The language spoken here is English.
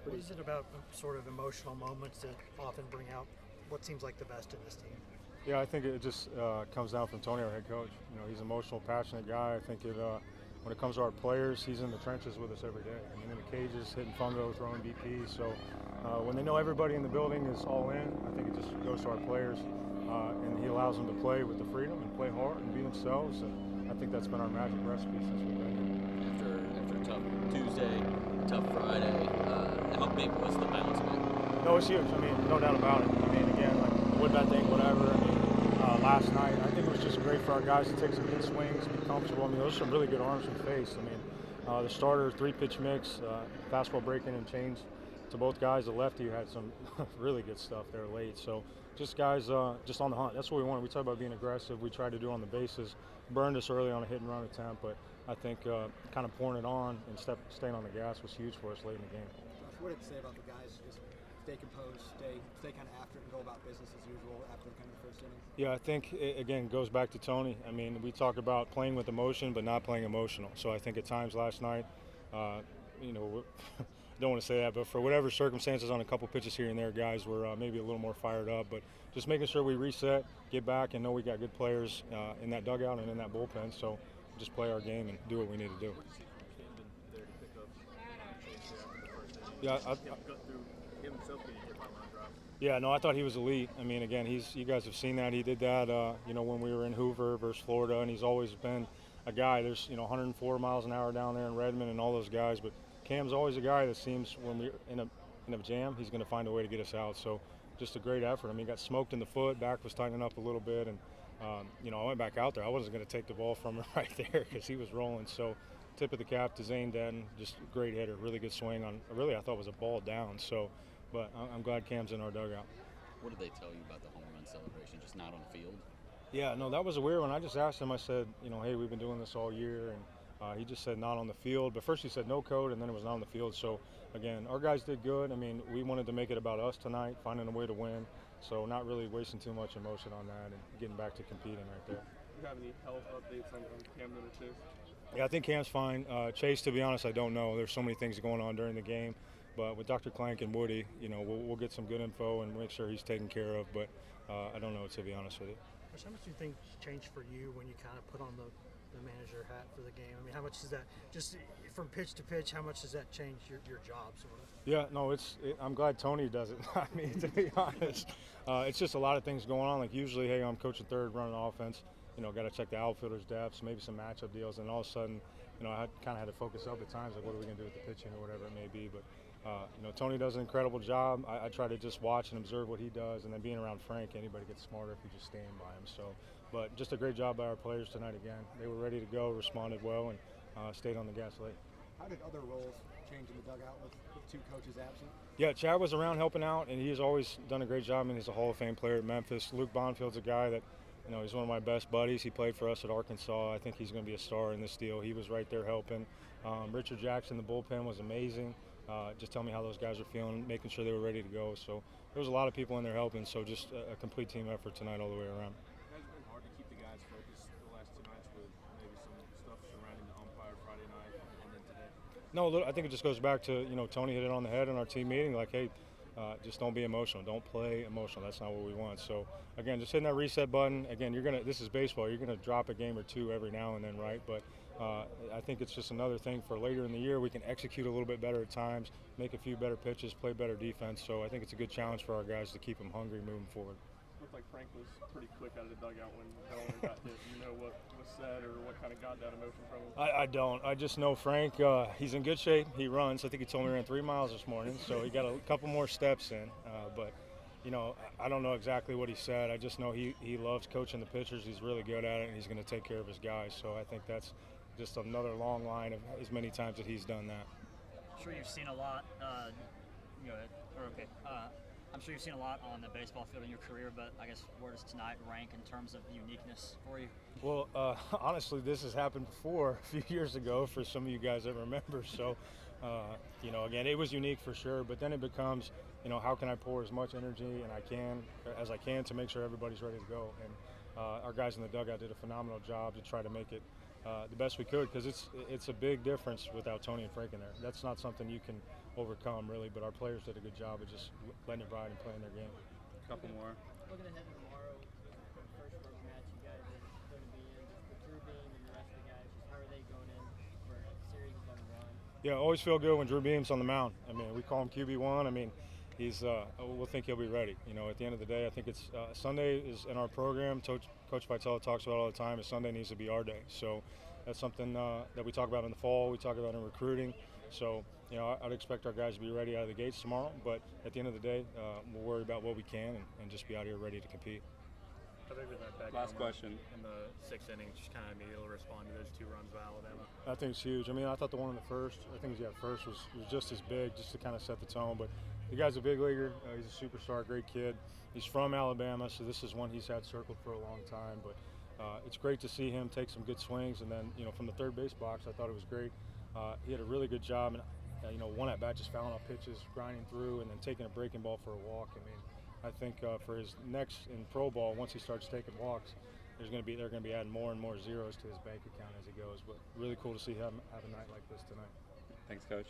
What is it about sort of emotional moments that often bring out what seems like the best in this team? Yeah, I think it just comes down from Tony, our head coach. He's an emotional, passionate guy. I think when it comes to our players, he's in the trenches with us every day. I mean, in the cages, hitting fungo, throwing BP. So when they know everybody in the building is all in, I think it just goes to our players, and he allows them to play with the freedom and play hard and be themselves. And I think that's been our magic recipe since we've been here. After a tough Tuesday, tough Friday, how big was the bounce back? No, it's huge. I mean, no doubt about it. I mean, again, like wood that thing, whatever. I mean, last night, I think it was just great for our guys to take some good swings, be comfortable. I mean, those are some really good arms from face. I mean, the starter, 3-pitch mix, fastball breaking and change to both guys. The lefty had some really good stuff there late. So just guys just on the hunt. That's what we wanted. We talked about being aggressive. We tried to do on the bases. Burned us early on a hit and run attempt, but I think kind of pouring it on and staying on the gas was huge for us late in the game. Josh, what did it say about the guys just stay composed, stay kind of after it and go about business as usual after kind of the first inning? Yeah, I think, again, goes back to Tony. I mean, we talk about playing with emotion but not playing emotional. So I think at times last night, don't want to say that, but for whatever circumstances on a couple pitches here and there, guys were maybe a little more fired up. But just making sure we reset, get back, and know we got good players in that dugout and in that bullpen. So just play our game and do what we need to do. Yeah, Yeah, no, I thought he was elite. I mean, again, you guys have seen that. He did that, when we were in Hoover versus Florida, and he's always been a guy. There's, 104 miles an hour down there in Redmond and all those guys, but Cam's always a guy that seems when we're in a jam, he's going to find a way to get us out. So just a great effort. I mean, he got smoked in the foot, back was tightening up a little bit, and, I went back out there. I wasn't going to take the ball from him right there because he was rolling. So tip of the cap to Zane Denton, just a great hitter, really good swing on, really I thought was a ball down. So, but I'm glad Cam's in our dugout. What did they tell you about the home run celebration? Just not on the field? Yeah, no, that was a weird one. I just asked him, I said, hey, we've been doing this all year, and he just said not on the field. But first he said no code, and then it was not on the field. So, again, our guys did good. I mean, we wanted to make it about us tonight, finding a way to win. So not really wasting too much emotion on that and getting back to competing right there. Do you have any health updates on Camden or Chase? Yeah, I think Cam's fine. Chase, to be honest, I don't know. There's so many things going on during the game. But with Dr. Clank and Woody, we'll get some good info and make sure he's taken care of. But I don't know, to be honest with you. How much do you think changed for you when you kind of put on the manager hat for the game? I mean, how much does that, just from pitch to pitch, how much does that change your job, sort of? Yeah, no, I'm glad Tony does it, not me, to be honest. It's just a lot of things going on. Like usually, hey, I'm coaching third, running offense. Got to check the outfielders' depths, maybe some matchup deals, and all of a sudden, I kind of had to focus up at times, like what are we going to do with the pitching or whatever it may be. But Tony does an incredible job. I try to just watch and observe what he does, and then being around Frank, anybody gets smarter if you just stand by him. So, but just a great job by our players tonight again. They were ready to go, responded well, and stayed on the gas late. How did other roles change in the dugout with two coaches absent? Yeah, Chad was around helping out, and he's always done a great job. I mean, he's a Hall of Fame player at Memphis. Luke Bonfield's a guy that, he's one of my best buddies. He played for us at Arkansas. I think he's going to be a star in this deal. He was right there helping. Richard Jackson, the bullpen, was amazing. Just tell me how those guys are feeling, making sure they were ready to go. So there was a lot of people in there helping. So just a complete team effort tonight all the way around. It has been hard to keep the guys focused the last two nights with maybe some stuff surrounding the umpire Friday night and then today. No, I think it just goes back to, Tony hit it on the head in our team meeting, like, hey, just don't be emotional. Don't play emotional. That's not what we want. So, again, just hitting that reset button. Again, this is baseball. You're going to drop a game or two every now and then, right? But I think it's just another thing for later in the year. We can execute a little bit better at times, make a few better pitches, play better defense. So I think it's a good challenge for our guys to keep them hungry moving forward. Looked like Frank was pretty quick out of the dugout when Elander got hit. Do you know what was said or what kind of got that emotion from him? I don't. I just know Frank, he's in good shape. He runs. I think he told me he ran 3 miles this morning, so he got a couple more steps in. But, I don't know exactly what he said. I just know he loves coaching the pitchers. He's really good at it, and he's going to take care of his guys. So I think that's just another long line of as many times that he's done that. I'm sure you've seen a lot. I'm sure you've seen a lot on the baseball field in your career, but I guess where does tonight rank in terms of uniqueness for you? Well, honestly, this has happened before a few years ago for some of you guys that remember. So, again, it was unique for sure, but then it becomes, how can I pour as much energy as I can to make sure everybody's ready to go. And our guys in the dugout did a phenomenal job to try to make it the best we could, because it's a big difference without Tony and Frank in there. That's not something you can overcome, really, but our players did a good job of just letting it ride and playing their game. A couple more. Looking ahead to tomorrow, the first road match you guys are going to be in, with Drew Beam and the rest of the guys, just how are they going in for a series on the run? Yeah, always feel good when Drew Beam's on the mound. I mean, we call him QB1. I mean, he's we'll think he'll be ready. You know, at the end of the day, I think it's Sunday is in our program. Coach Vitella talks about all the time. Is Sunday needs to be our day. So that's something that we talk about in the fall. We talk about in recruiting. So you know, I'd expect our guys to be ready out of the gates tomorrow. But at the end of the day, we'll worry about what we can and just be out here ready to compete. How big was that back Last question. in the sixth inning, just kind of being able to respond to those 2 runs by Alabama? I think it's huge. I mean, I thought the one in the first, I think first was just as big, just to kind of set the tone. But the guy's a big leaguer. He's a superstar, great kid. He's from Alabama, so this is one he's had circled for a long time. But it's great to see him take some good swings. And then, you know, from the third base box, I thought it was great. He had a really good job. And, you know, one at bat just fouling off pitches, grinding through, and then taking a breaking ball for a walk. I mean, I think for his next in pro ball, once he starts taking walks, they're going to be adding more and more zeros to his bank account as he goes. But really cool to see him have a night like this tonight. Thanks, Coach.